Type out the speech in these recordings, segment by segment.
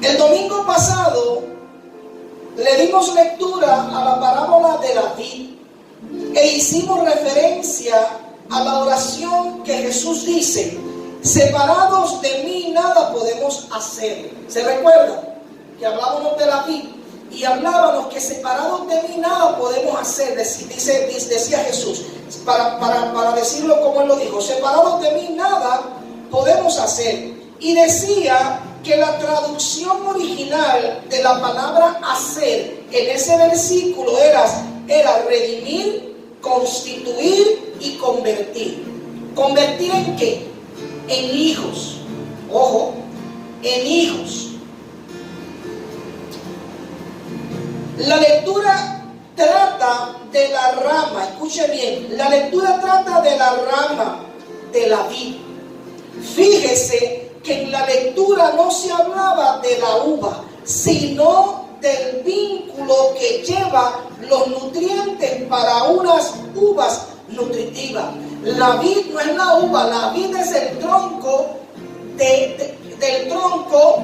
El domingo pasado le dimos lectura a la parábola de la vid e hicimos referencia a la oración que Jesús dice: separados de mí nada podemos hacer. ¿Se recuerdan? Que hablábamos de la vid y hablábamos que separados de mí nada podemos hacer, decía Jesús, para decirlo como Él lo dijo: separados de mí nada podemos hacer. Y decía que la traducción original de la palabra hacer en ese versículo era redimir, constituir y convertir. ¿Convertir en qué? En hijos. Ojo, en hijos. La lectura trata de la rama, escuche bien, la lectura trata de la rama de la vid. Fíjese que en la lectura no se hablaba de la uva, sino del vínculo que lleva los nutrientes para unas uvas nutritivas. La vid no es la uva, la vid es el tronco del tronco,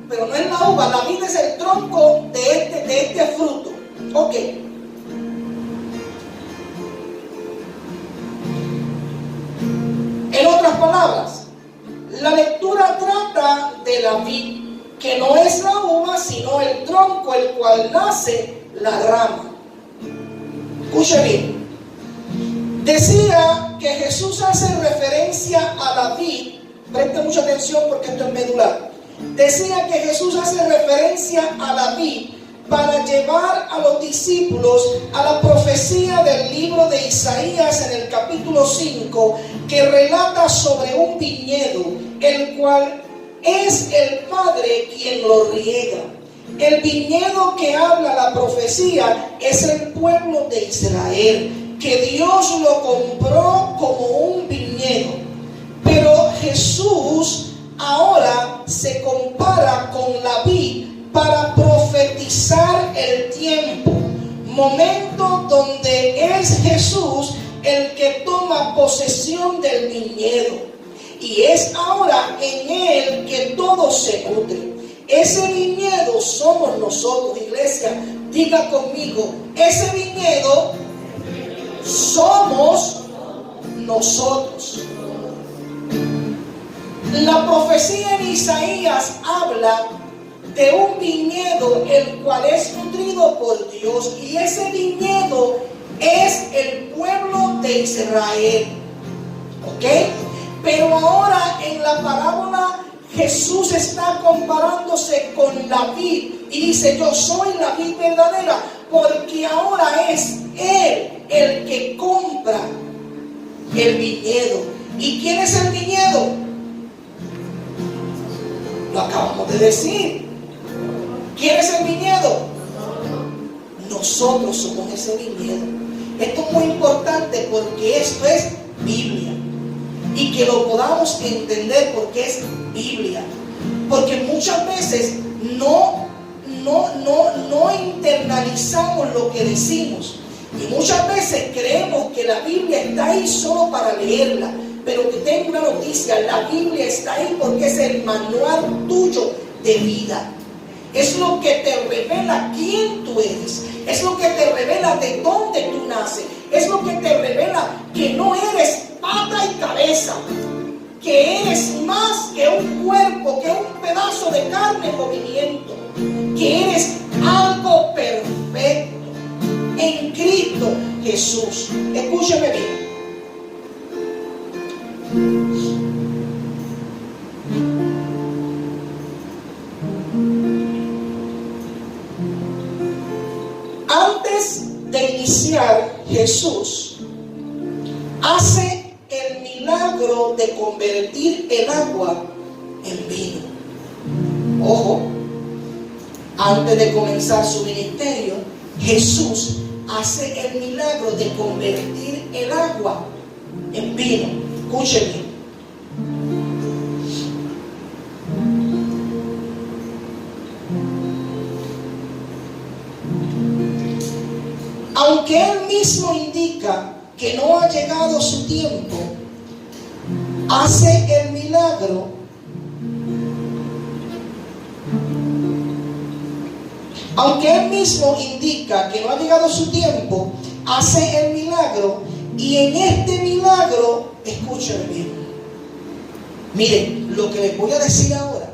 pero no es la uva, la vid es el tronco de este fruto. Ok. En otras palabras, la lectura trata de la vid, que no es la uva, sino el tronco, el cual nace la rama. Escuche bien. Decía que Jesús hace referencia a la vid. Preste mucha atención porque esto es medular. Decía que Jesús hace referencia a la vid para llevar a los discípulos a la profecía del libro de Isaías en el capítulo 5, que relata sobre un viñedo, el cual es el Padre quien lo riega. El viñedo que habla la profecía es el pueblo de Israel, que Dios lo compró como un viñedo. Pero Jesús ahora se compara con la vid para profetizar el tiempo, momento donde es Jesús el que toma posesión del viñedo, y es ahora en Él que todo se nutre. Ese viñedo somos nosotros, iglesia. Diga conmigo: ese viñedo somos nosotros. La profecía en Isaías habla de un viñedo el cual es nutrido por Dios, y ese viñedo es el pueblo de Israel. ¿Ok? Pero ahora en la parábola Jesús está comparándose con la vid y dice: yo soy la vid verdadera, porque ahora es Él el que compra el viñedo. ¿Y quién es el viñedo? Lo acabamos de decir. ¿Quién es el viñedo? Nosotros somos ese viñedo. Esto es muy importante porque esto es Biblia. Y que lo podamos entender porque es Biblia. Porque muchas veces no internalizamos lo que decimos. Y muchas veces creemos que la Biblia está ahí solo para leerla. Pero te tengo una noticia: la Biblia está ahí porque es el manual tuyo de vida. Es lo que te revela quién tú eres. Es lo que te revela de dónde tú naces. Es lo que te revela que no eres pata y cabeza, que eres más que un cuerpo, que un pedazo de carne en movimiento, que eres algo perfecto en Cristo Jesús. Escúcheme bien. Antes de iniciar, Jesús hace el milagro de convertir el agua en vino. Ojo, antes de comenzar su ministerio, Jesús hace el milagro de convertir el agua en vino. Escúchenme. Aunque Él mismo indica que no ha llegado su tiempo, hace el milagro Aunque él mismo indica que no ha llegado su tiempo, hace el milagro, y en este milagro, escúcheme bien, miren, lo que les voy a decir ahora,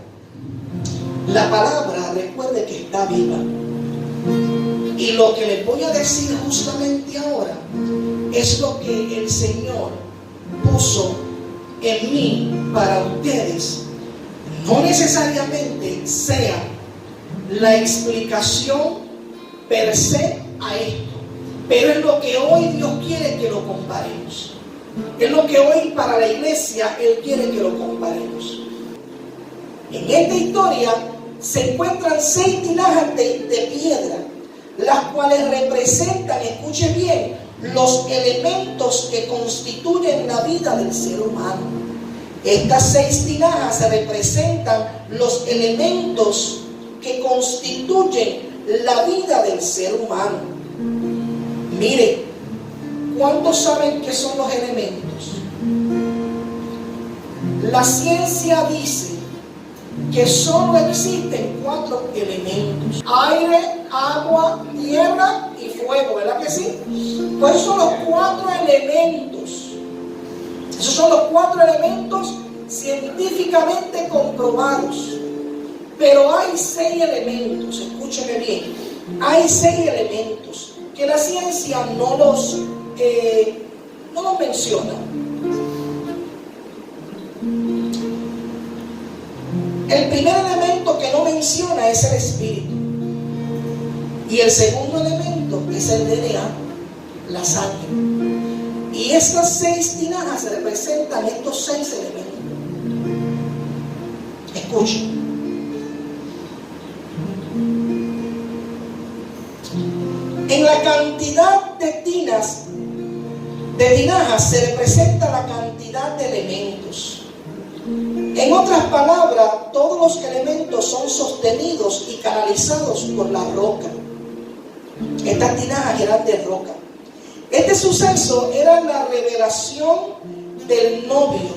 la palabra, recuerde que está viva, y lo que les voy a decir justamente ahora, es lo que el Señor puso en mí para ustedes. No necesariamente sea la explicación per se a esto, pero es lo que hoy Dios quiere que lo comparemos. Es lo que hoy para la iglesia Él quiere que lo comparemos. En esta historia se encuentran 6 tinajas de piedra, las cuales representan, escuchen bien, los elementos que constituyen la vida del ser humano. Estas 6 tinajas representan los elementos que constituyen la vida del ser humano. Mire, ¿cuántos saben qué son los elementos? La ciencia dice que solo existen 4 elementos: aire, agua, tierra y fuego, ¿verdad que sí? Pues esos son los 4 elementos. Esos son los 4 elementos científicamente comprobados. Pero hay 6 elementos, escúcheme bien, hay 6 elementos que la ciencia no los menciona. El primer elemento que no menciona es el espíritu. Y el segundo elemento es el DNA, la sangre. Y estas 6 tinajas representan estos 6 elementos. Escuchen. En la cantidad de tinajas se representa la cantidad de elementos. En otras palabras, todos los elementos son sostenidos y canalizados por la roca. Estas tinajas eran de roca. Este suceso era la revelación del novio,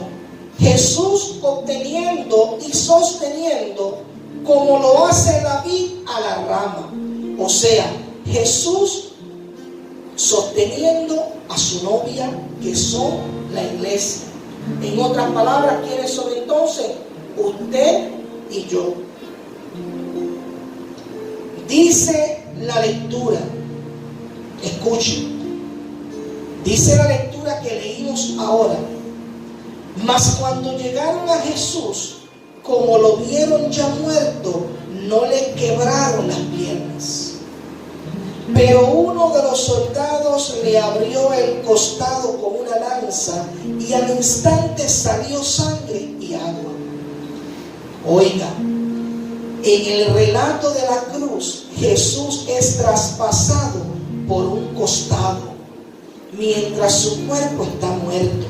Jesús obteniendo y sosteniendo como lo hace la vid a la rama. O sea, Jesús sosteniendo a su novia, que son la iglesia. En otras palabras, ¿quiénes son entonces? Usted y yo. Dice la lectura, escuchen, dice la lectura que leímos ahora: mas cuando llegaron a Jesús, como lo vieron ya muerto, no le quebraron las piernas. Pero uno de los soldados le abrió el costado con una lanza, y al instante salió sangre y agua. Oiga, en el relato de la cruz, Jesús es traspasado por un costado, mientras su cuerpo está muerto.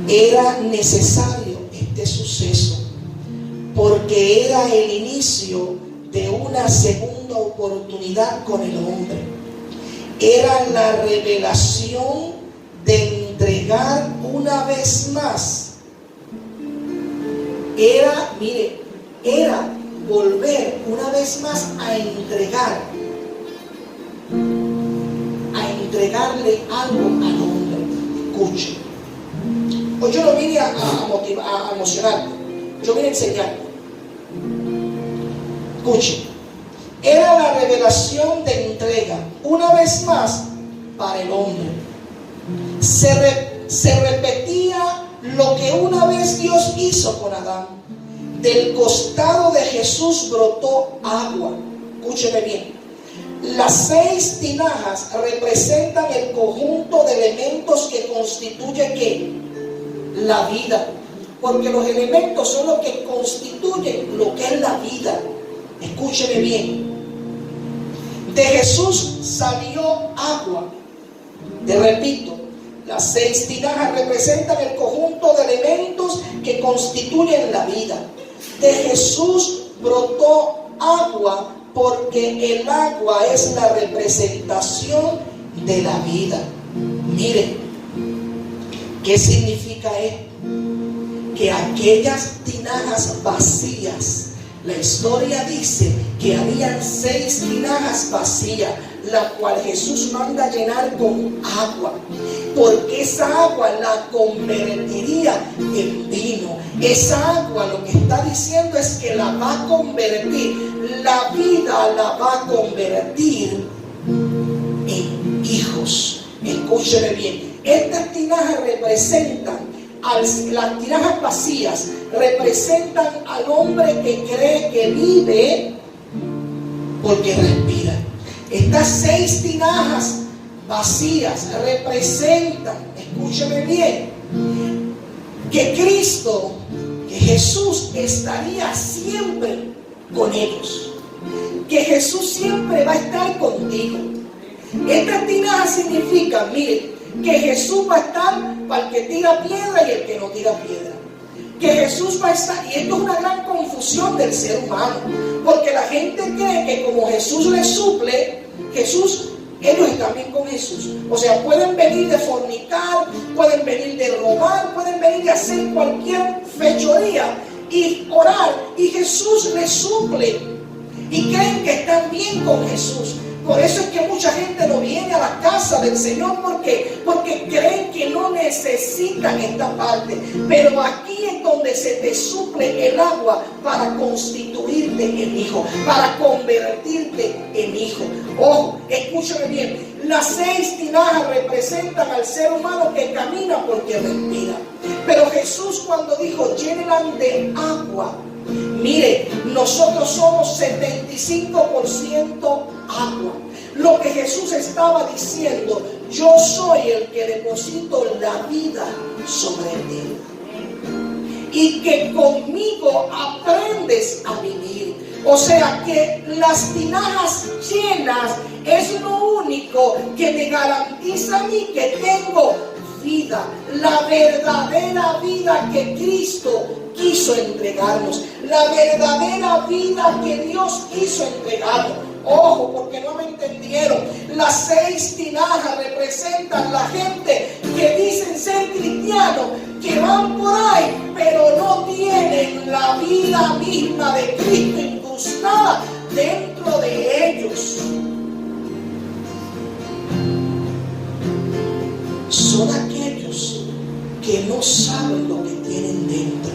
Era necesario este suceso, porque era el inicio de una segunda oportunidad con el hombre. Era la revelación de entregar una vez más. Era volver una vez más a entregarle algo al hombre. Escuche. Pues yo no vine a emocionarte, yo vine a enseñarte. Escuche, era la revelación de entrega, una vez más, para el hombre. Se repetía lo que una vez Dios hizo con Adán. Del costado de Jesús brotó agua. Escúcheme bien. Las 6 tinajas representan el conjunto de elementos que constituye ¿qué? La vida. Porque los elementos son los que constituyen lo que es la vida. Escúcheme bien. De Jesús salió agua. Te repito, las 6 tinajas representan el conjunto de elementos que constituyen la vida. De Jesús brotó agua, porque el agua es la representación de la vida. Miren, ¿qué significa esto? Que aquellas tinajas vacías La historia dice que habían 6 tinajas vacías, la cual Jesús manda llenar con agua, porque esa agua la convertiría en vino. Esa agua lo que está diciendo es que la va a convertir, la vida la va a convertir en hijos. Escúcheme bien, estas tinajas representan, las tinajas vacías representan al hombre que cree que vive porque respira. Estas 6 tinajas vacías representan, escúcheme bien, que Cristo, que Jesús estaría siempre con ellos, que Jesús siempre va a estar contigo. Estas tinajas significan, miren, que Jesús va a estar para el que tira piedra y el que no tira piedra. Que Jesús va a estar, y esto es una gran confusión del ser humano, porque la gente cree que como Jesús les suple, ellos están bien con Jesús. O sea, pueden venir de fornicar, pueden venir de robar, pueden venir de hacer cualquier fechoría y orar, y Jesús les suple, y creen que están bien con Jesús. Por eso es que mucha gente no viene a la casa del Señor, porque creen que no necesitan esta parte. Pero aquí es donde se te suple el agua para constituirte en hijo, para convertirte en hijo. Ojo, escúchame bien, las 6 tinajas representan al ser humano que camina porque respira. Pero Jesús, cuando dijo llénenla de agua, mire, nosotros somos 75% agua. Lo que Jesús estaba diciendo, yo soy el que deposito la vida sobre ti, y que conmigo aprendes a vivir. O sea que las tinajas llenas es lo único que me garantiza a mí que tengo vida, la verdadera vida que Cristo quiso entregarnos, la verdadera vida que Dios quiso entregarnos. Ojo, porque no me entendieron. Las 6 tinajas representan la gente que dicen ser cristianos, que van por ahí, pero no tienen la vida misma de Cristo incrustada dentro de ellos. Son aquellos que no saben lo que tienen dentro,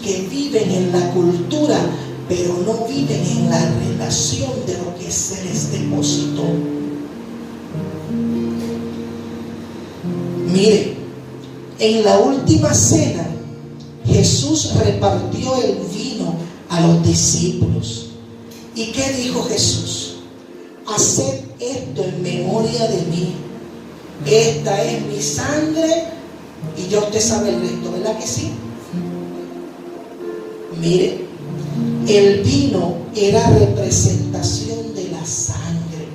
que viven en la cultura, pero no viven en la relación de lo que se les depositó. Mire, en la última cena, Jesús repartió el vino a los discípulos. ¿Y qué dijo Jesús? Haced esto en memoria de mí. Esta es mi sangre, y ya usted sabe el resto, ¿verdad que sí? Mire, el vino era representación de la sangre.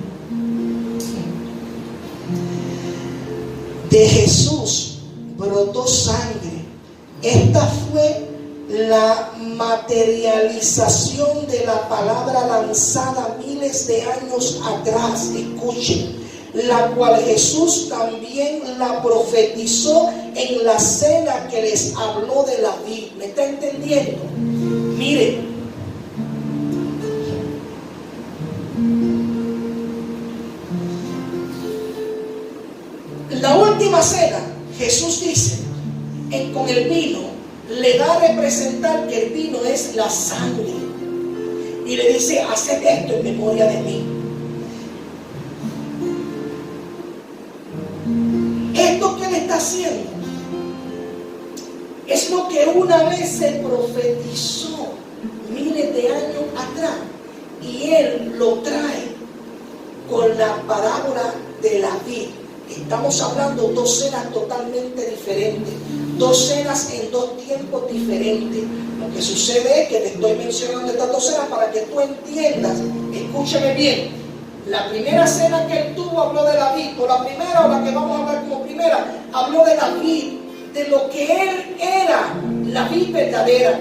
De Jesús brotó sangre. Esta fue la materialización de la palabra lanzada miles de años atrás. Escuchen, la cual Jesús también la profetizó en la cena que les habló de la vid. ¿Me está entendiendo? Mire, la última cena, Jesús dice, con el vino, le da a representar que el vino es la sangre, y le dice, haced esto en memoria de mí. Esto que le está haciendo es lo que una vez se profetizó miles de años atrás, y él lo trae con la parábola de la vid. Estamos hablando 2 cenas totalmente diferentes, 2 cenas en 2 tiempos diferentes. Lo que sucede es que te estoy mencionando estas 2 cenas para que tú entiendas. Escúchame bien. La primera cena que él tuvo habló de la vid, o la primera, o la que vamos a hablar como primera, habló de la vid, de lo que él era, la vid verdadera.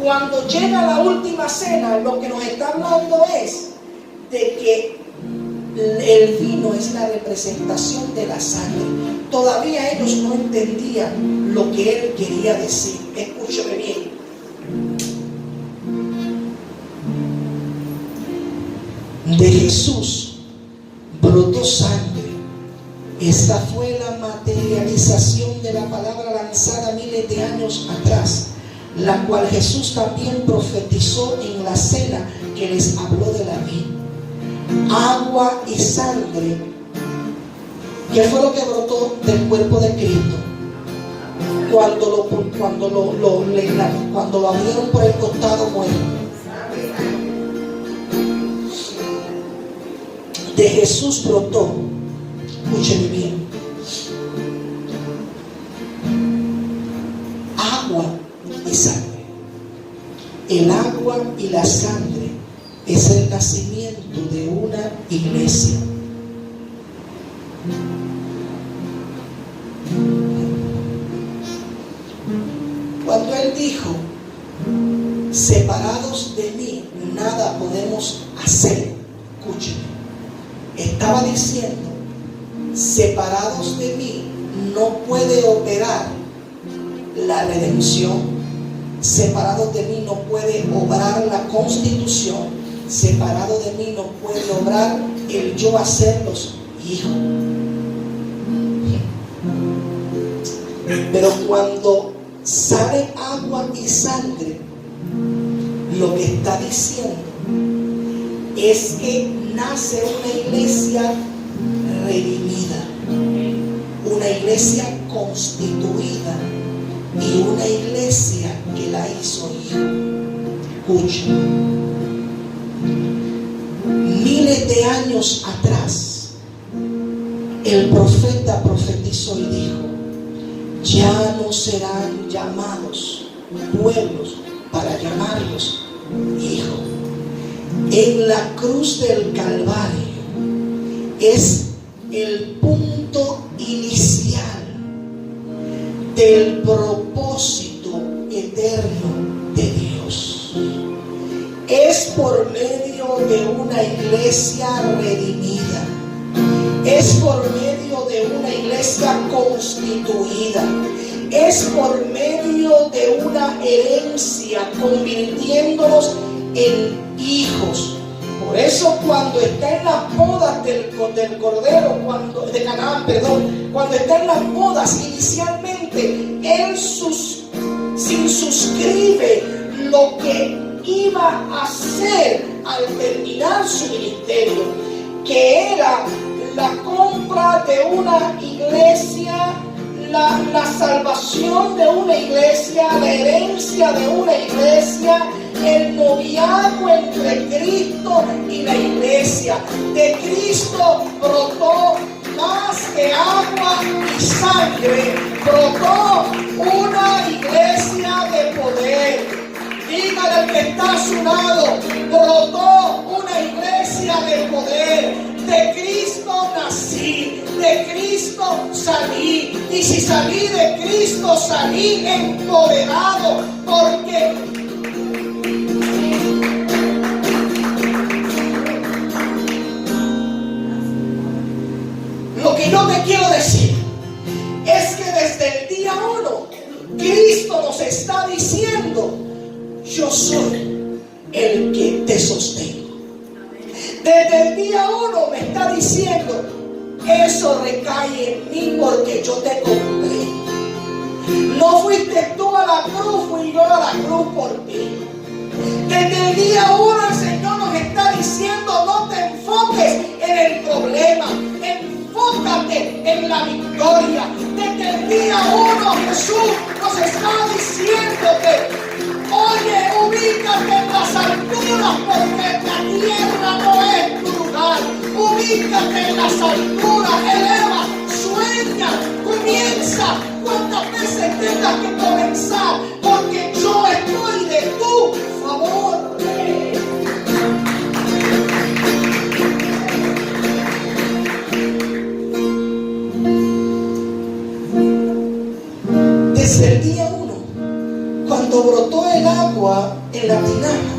Cuando llega la última cena, lo que nos está hablando es de que el vino es la representación de la sangre. Todavía ellos no entendían lo que él quería decir. Escúcheme bien. de Jesús brotó sangre. Esta fue la materialización de la palabra lanzada miles de años atrás, la cual Jesús también profetizó en la cena que les habló de la vid. Agua y sangre. ¿Qué fue lo que brotó del cuerpo de Cristo? Cuando lo abrieron por el costado muerto. De Jesús brotó, escúcheme bien, agua y sangre. El agua y la sangre es el nacimiento de una iglesia. Cuando Él dijo, separados de mí, nada podemos hacer, escúcheme, estaba diciendo, separados de mí no puede operar la redención, separados de mí no puede obrar la constitución, separado de mí no puede obrar el yo hacerlos hijos. Pero cuando sale agua y sangre, lo que está diciendo es que nace una iglesia redimida, una iglesia constituida y una iglesia que la hizo hijo. Escucha, miles de años atrás el profeta profetizó y dijo, ya no serán llamados pueblos para llamarlos hijos. En la cruz del Calvario es el punto inicial del propósito eterno de Dios. Es por medio de una iglesia redimida, es por medio de una iglesia constituida, es por medio de una herencia convirtiéndolos en hijos. Por eso cuando está en las bodas del Cordero, de Canaán, cuando está en las bodas inicialmente, Él suscribe lo que iba a hacer al terminar su ministerio, que era la compra de una iglesia, la salvación de una iglesia, la herencia de una iglesia, el noviazgo entre Cristo y la iglesia. De Cristo brotó más que agua y sangre, brotó una iglesia de poder. Dígale al que está a su lado, brotó una iglesia de poder. De Cristo nací, de Cristo salí, y si salí de Cristo salí empoderado, porque lo que yo te quiero decir es que desde el día 1 Cristo nos está diciendo, yo soy el que te sostengo. Desde el día 1 me está diciendo, eso recae en mí porque yo te compré. No fuiste tú a la cruz, fui yo a la cruz por ti. Desde el día 1 el Señor nos está diciendo, no te enfoques en el problema, enfócate en la victoria. Desde el día 1 Jesús nos está diciéndote, oye, ubícate en las alturas porque la tierra no es tu lugar. Ubícate en las alturas, eleva, sueña, comienza cuantas veces tengas que comenzar, porque yo estoy de tu favor. Desde el día 1, cuando brotó el agua en la tinaja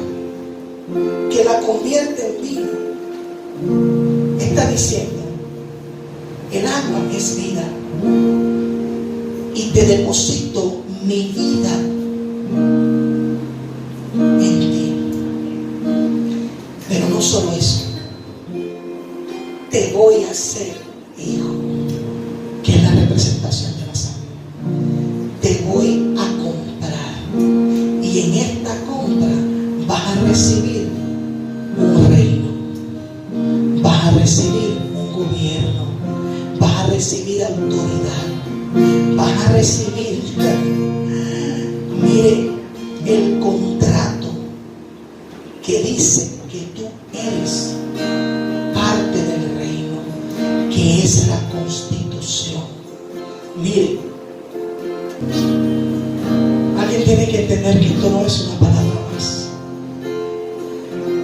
que la convierte en vino, está diciendo, el agua es vida y te deposito mi vida en ti. Pero no solo eso, te voy a hacer hijo, que es la representación de la sangre. Te voy a comprar, y en esta compra vas a recibir un reino, vas a recibir un gobierno, vas a recibir autoridad, vas a recibir, mire, el contrato que dice que tú eres parte del reino, que es la constitución. Mire, alguien tiene que entender que esto no es una palabra más.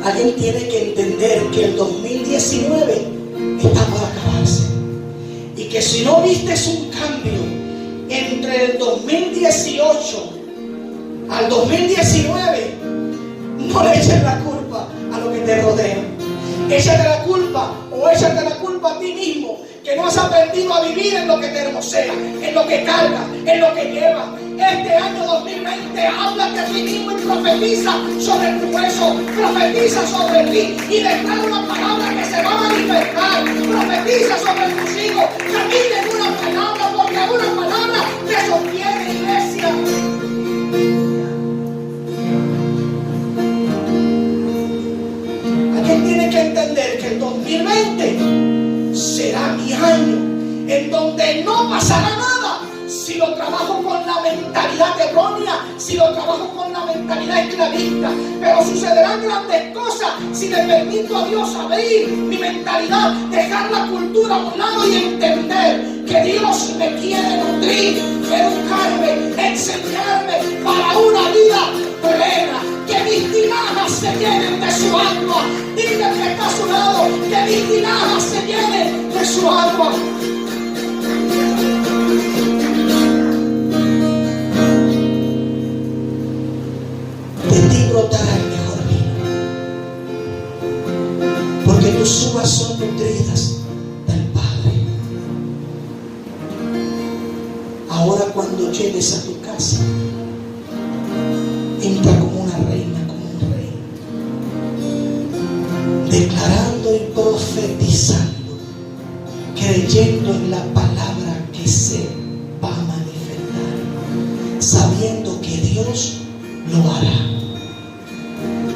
Alguien tiene que entender que el 2019 está por acabarse, y que si no vistes un cambio entre el 2018 al 2019, no le eches la culpa a lo que te rodea. Échate la culpa, o échate la culpa a ti mismo, que no has aprendido a vivir en lo que te hermosea, en lo que cargas, en lo que llevas. Este año 2020, háblate a ti mismo y profetiza sobre tu hueso, profetiza sobre ti y declara una palabra que se va a manifestar. Profetiza sobre tus hijos, repite una palabra, porque una palabra te sostiene, iglesia. Alguien tiene que entender que el 2020 será mi año en donde no pasará nada si lo trabajo con la mentalidad errónea, si lo trabajo con la mentalidad esclavista. Pero sucederán grandes cosas si le permito a Dios abrir mi mentalidad, dejar la cultura a un lado y entender que Dios me quiere nutrir, educarme, enseñarme para una vida plena. Que mis tinajas se llenen de su agua. Dile que está a su lado, que mis tinajas se llenen de su agua. De ti brotará el mejor vino, porque tus uvas son nutridas del Padre. Ahora, cuando llegues a tu casa, entra como una reina, como un rey, declarando y profetizando, creyendo en la palabra que se va a manifestar, sabiendo que Dios lo hará.